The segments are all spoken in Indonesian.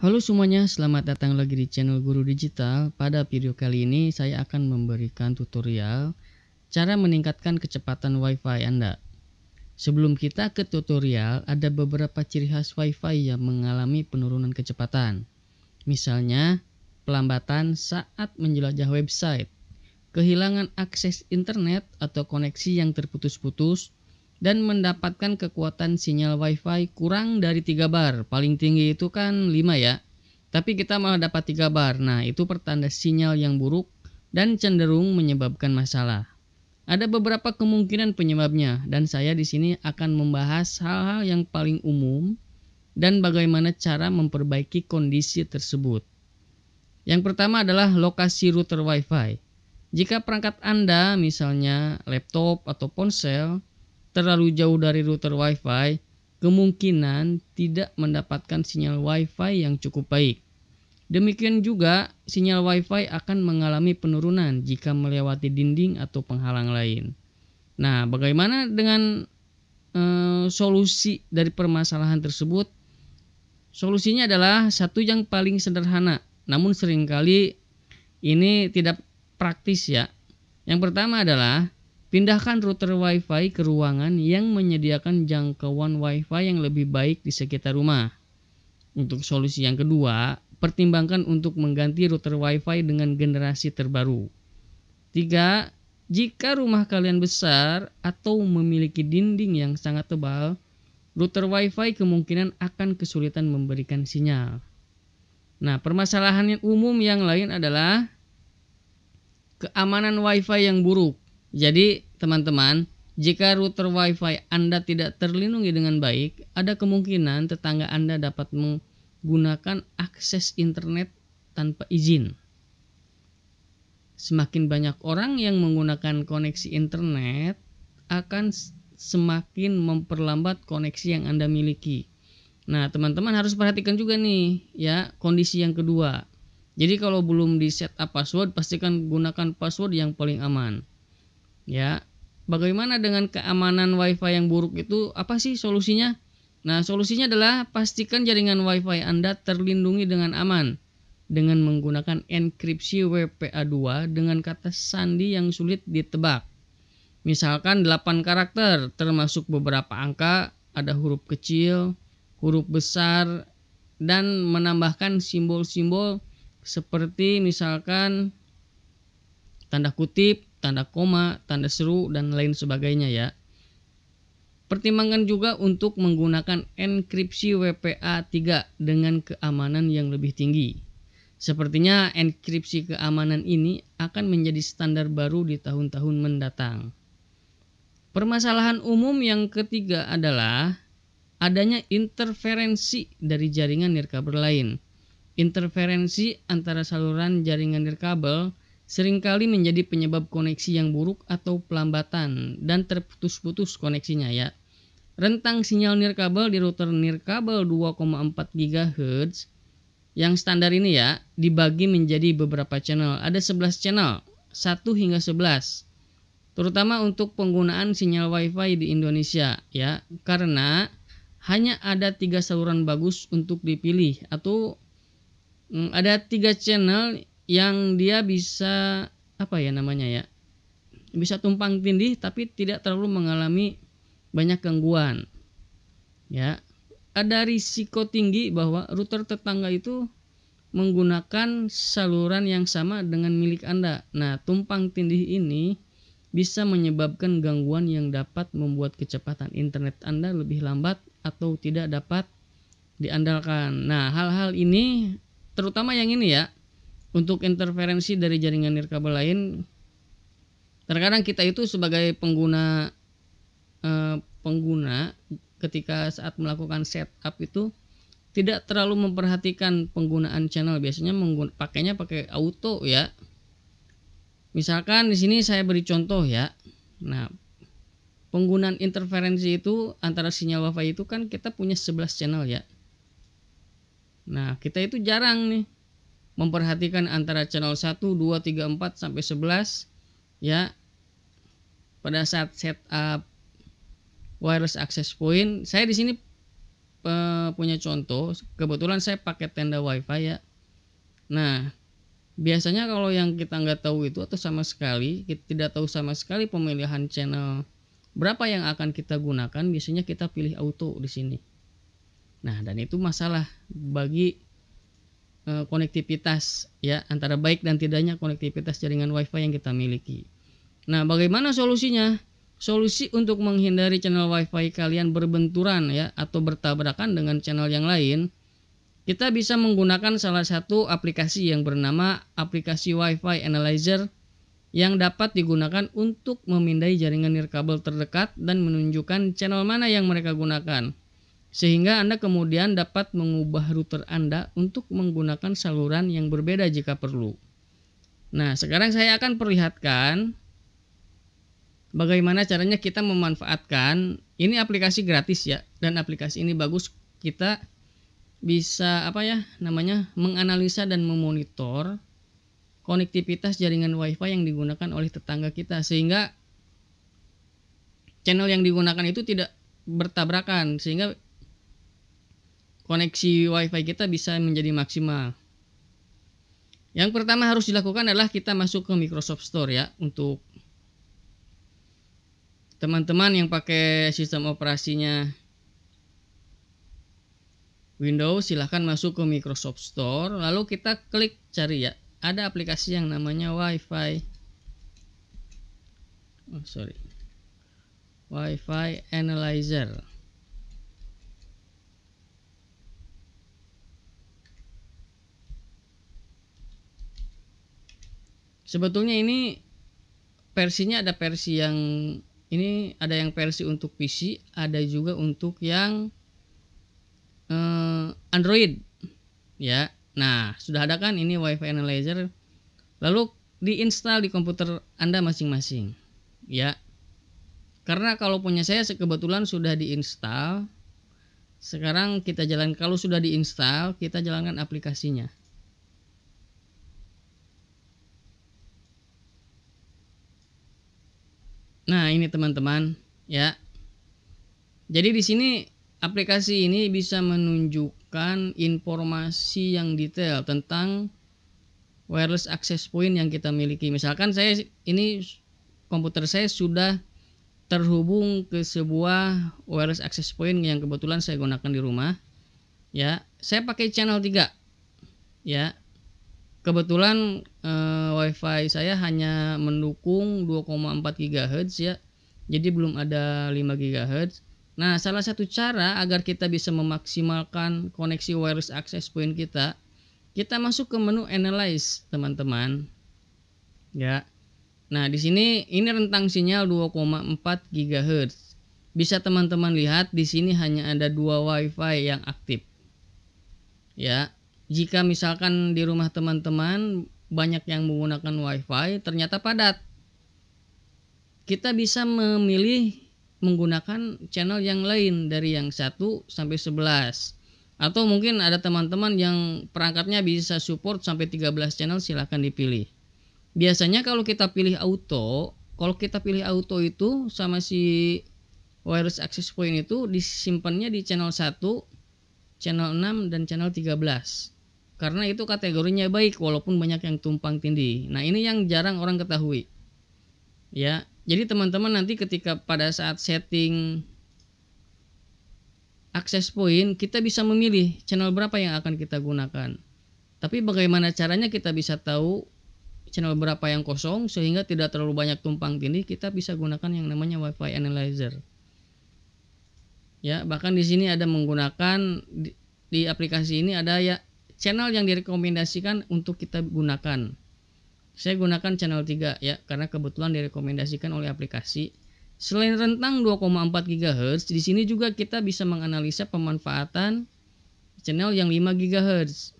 Halo semuanya, selamat datang lagi di channel Guru Digital. Pada video kali ini saya akan memberikan tutorial cara meningkatkan kecepatan WiFi Anda. Sebelum kita ke tutorial, ada beberapa ciri khas WiFi yang mengalami penurunan kecepatan. Misalnya, pelambatan saat menjelajah website, kehilangan akses internet atau koneksi yang terputus-putus, dan mendapatkan kekuatan sinyal WiFi kurang dari 3 bar. Paling tinggi itu kan 5 ya. Tapi kita malah dapat 3 bar. Nah, itu pertanda sinyal yang buruk dan cenderung menyebabkan masalah. Ada beberapa kemungkinan penyebabnya dan saya di sini akan membahas hal-hal yang paling umum dan bagaimana cara memperbaiki kondisi tersebut. Yang pertama adalah lokasi router WiFi. Jika perangkat Anda, misalnya laptop atau ponsel, terlalu jauh dari router WiFi, kemungkinan tidak mendapatkan sinyal WiFi yang cukup baik. Demikian juga, sinyal WiFi akan mengalami penurunan jika melewati dinding atau penghalang lain. Nah, bagaimana dengan solusi dari permasalahan tersebut? Solusinya adalah satu yang paling sederhana, namun seringkali ini tidak praktis ya. Yang pertama adalah pindahkan router WiFi ke ruangan yang menyediakan jangkauan WiFi yang lebih baik di sekitar rumah. Untuk solusi yang kedua, pertimbangkan untuk mengganti router WiFi dengan generasi terbaru. 3. Jika rumah kalian besar atau memiliki dinding yang sangat tebal, router WiFi kemungkinan akan kesulitan memberikan sinyal. Nah, permasalahan yang umum yang lain adalah keamanan WiFi yang buruk. Jadi teman-teman, jika router WiFi Anda tidak terlindungi dengan baik, ada kemungkinan tetangga Anda dapat menggunakan akses internet tanpa izin. Semakin banyak orang yang menggunakan koneksi internet, akan semakin memperlambat koneksi yang Anda miliki. Nah, teman-teman harus perhatikan juga nih ya, kondisi yang kedua. Jadi kalau belum di setup password, pastikan gunakan password yang paling aman. Ya, bagaimana dengan keamanan WiFi yang buruk itu? Apa sih solusinya? Nah, solusinya adalah pastikan jaringan WiFi Anda terlindungi dengan aman dengan menggunakan enkripsi WPA2 dengan kata sandi yang sulit ditebak. Misalkan 8 karakter termasuk beberapa angka, ada huruf kecil, huruf besar, dan menambahkan simbol-simbol seperti misalkan tanda kutip, tanda koma, tanda seru, dan lain sebagainya ya. Pertimbangkan juga untuk menggunakan enkripsi WPA3 dengan keamanan yang lebih tinggi. Sepertinya enkripsi keamanan ini akan menjadi standar baru di tahun-tahun mendatang. Permasalahan umum yang ketiga adalah adanya interferensi dari jaringan nirkabel lain. Interferensi antara saluran jaringan nirkabel seringkali menjadi penyebab koneksi yang buruk atau pelambatan dan terputus-putus koneksinya ya. Rentang sinyal nirkabel di router nirkabel 2,4 GHz yang standar ini ya dibagi menjadi beberapa channel. Ada 11 channel, 1 hingga 11. Terutama untuk penggunaan sinyal WiFi di Indonesia ya, karena hanya ada 3 saluran bagus untuk dipilih atau ada 3 channel yang dia bisa bisa tumpang tindih tapi tidak terlalu mengalami banyak gangguan ya. Ada risiko tinggi bahwa router tetangga itu menggunakan saluran yang sama dengan milik Anda. Nah, tumpang tindih ini bisa menyebabkan gangguan yang dapat membuat kecepatan internet Anda lebih lambat atau tidak dapat diandalkan. Nah, hal-hal ini terutama yang ini ya, untuk interferensi dari jaringan nirkabel lain, terkadang kita itu sebagai pengguna ketika saat melakukan setup itu tidak terlalu memperhatikan penggunaan channel. Biasanya pakainya pakai auto ya. Misalkan di sini saya beri contoh ya. Nah, penggunaan interferensi itu antara sinyal WiFi itu kan kita punya 11 channel ya. Nah, kita itu jarang nih memperhatikan antara channel 1, 2, 3, 4 sampai 11 ya. Pada saat setup wireless access point, saya di sini punya contoh. Kebetulan saya pakai tenda wifi ya. Nah, biasanya kalau yang kita nggak tahu itu atau sama sekali kita tidak tahu sama sekali pemilihan channel berapa yang akan kita gunakan, biasanya kita pilih auto di sini. Nah, dan itu masalah bagi konektivitas ya, antara baik dan tidaknya konektivitas jaringan wifi yang kita miliki. Nah, bagaimana solusinya? Solusi untuk menghindari channel wifi kalian berbenturan ya atau bertabrakan dengan channel yang lain, kita bisa menggunakan salah satu aplikasi yang bernama aplikasi Wi-Fi Analyzer yang dapat digunakan untuk memindai jaringan nirkabel terdekat dan menunjukkan channel mana yang mereka gunakan. Sehingga Anda kemudian dapat mengubah router Anda untuk menggunakan saluran yang berbeda jika perlu. Nah, sekarang saya akan perlihatkan bagaimana caranya kita memanfaatkan. Ini aplikasi gratis ya, dan aplikasi ini bagus. Kita bisa menganalisa dan memonitor konektivitas jaringan wifi yang digunakan oleh tetangga kita, sehingga channel yang digunakan itu tidak bertabrakan, sehingga koneksi wifi kita bisa menjadi maksimal. Yang pertama harus dilakukan adalah kita masuk ke Microsoft Store ya. Untuk teman-teman yang pakai sistem operasinya Windows, silahkan masuk ke Microsoft Store, lalu kita klik cari ya. Ada aplikasi yang namanya Wi-Fi Analyzer. Sebetulnya ini versinya ada versi yang ini, ada yang versi untuk PC, ada juga untuk yang Android ya. Nah, sudah ada kan ini Wi-Fi Analyzer, lalu diinstal di komputer Anda masing-masing ya. Karena kalau punya saya kebetulan sudah diinstal. Sekarang kita jalan, kalau sudah diinstal kita jalankan aplikasinya. Nah, ini teman-teman ya. Jadi di sini aplikasi ini bisa menunjukkan informasi yang detail tentang wireless access point yang kita miliki. Misalkan komputer saya sudah terhubung ke sebuah wireless access point yang kebetulan saya gunakan di rumah ya. Saya pakai channel 3 ya. Kebetulan wifi saya hanya mendukung 2,4 GHz ya. Jadi belum ada 5 GHz. Nah, salah satu cara agar kita bisa memaksimalkan koneksi wireless access point kita masuk ke menu Analyze, teman-teman. Ya. Nah, di sini ini rentang sinyal 2,4 GHz. Bisa teman-teman lihat di sini hanya ada 2 wifi yang aktif. Ya. Jika misalkan di rumah teman-teman banyak yang menggunakan wifi, ternyata padat, kita bisa memilih menggunakan channel yang lain dari yang 1 sampai 11. Atau mungkin ada teman-teman yang perangkatnya bisa support sampai 13 channel, silahkan dipilih. Biasanya kalau kita pilih auto itu sama si wireless access point itu disimpannya di channel 1, channel 6 dan channel 13. Karena itu kategorinya baik walaupun banyak yang tumpang tindih. Nah, ini yang jarang orang ketahui. Ya, jadi teman-teman nanti ketika pada saat setting access point, kita bisa memilih channel berapa yang akan kita gunakan. Tapi bagaimana caranya kita bisa tahu channel berapa yang kosong sehingga tidak terlalu banyak tumpang tindih? Kita bisa gunakan yang namanya Wi-Fi Analyzer. Ya, bahkan di sini ada menggunakan di aplikasi ini ada ya channel yang direkomendasikan untuk kita gunakan. Saya gunakan channel 3 ya, karena kebetulan direkomendasikan oleh aplikasi. Selain rentang 2,4 GHz, di sini juga kita bisa menganalisa pemanfaatan channel yang 5 GHz.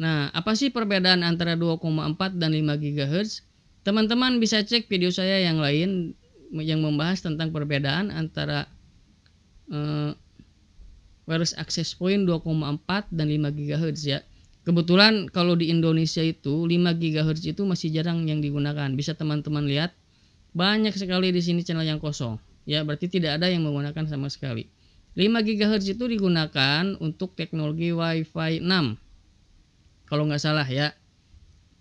Nah, apa sih perbedaan antara 2,4 dan 5 GHz? Teman-teman bisa cek video saya yang lain yang membahas tentang perbedaan antara wireless access point 2,4 dan 5 GHz ya. Kebetulan kalau di Indonesia itu 5 GHz itu masih jarang yang digunakan. Bisa teman-teman lihat banyak sekali di sini channel yang kosong. Ya, berarti tidak ada yang menggunakan sama sekali. 5 GHz itu digunakan untuk teknologi Wi-Fi 6 kalau nggak salah ya.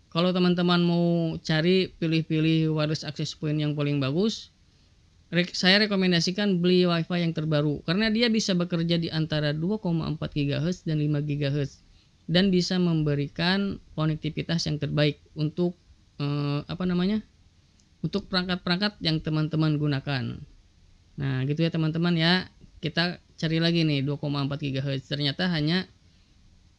Kalau teman-teman mau cari pilih-pilih wireless access point yang paling bagus, saya rekomendasikan beli Wi-Fi yang terbaru karena dia bisa bekerja di antara 2,4 GHz dan 5 GHz dan bisa memberikan konektivitas yang terbaik untuk untuk perangkat-perangkat yang teman-teman gunakan. Nah, gitu ya teman-teman ya. Kita cari lagi nih 2,4 GHz. Ternyata hanya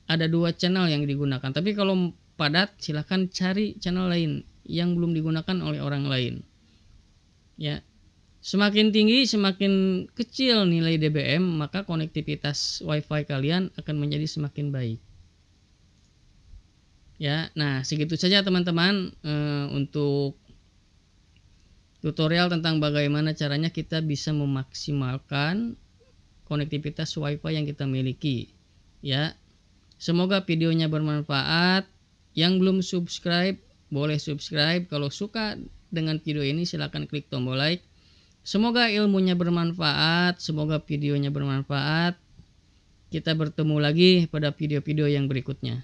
ada 2 channel yang digunakan. Tapi kalau padat silahkan cari channel lain yang belum digunakan oleh orang lain. Ya. Semakin tinggi, semakin kecil nilai dBm, maka konektivitas Wi-Fi kalian akan menjadi semakin baik. Ya, nah segitu saja teman-teman untuk tutorial tentang bagaimana caranya kita bisa memaksimalkan konektivitas Wi-Fi yang kita miliki. Ya, semoga videonya bermanfaat. Yang belum subscribe boleh subscribe. Kalau suka dengan video ini silahkan klik tombol like. Semoga ilmunya bermanfaat, semoga videonya bermanfaat. Kita bertemu lagi pada video-video yang berikutnya.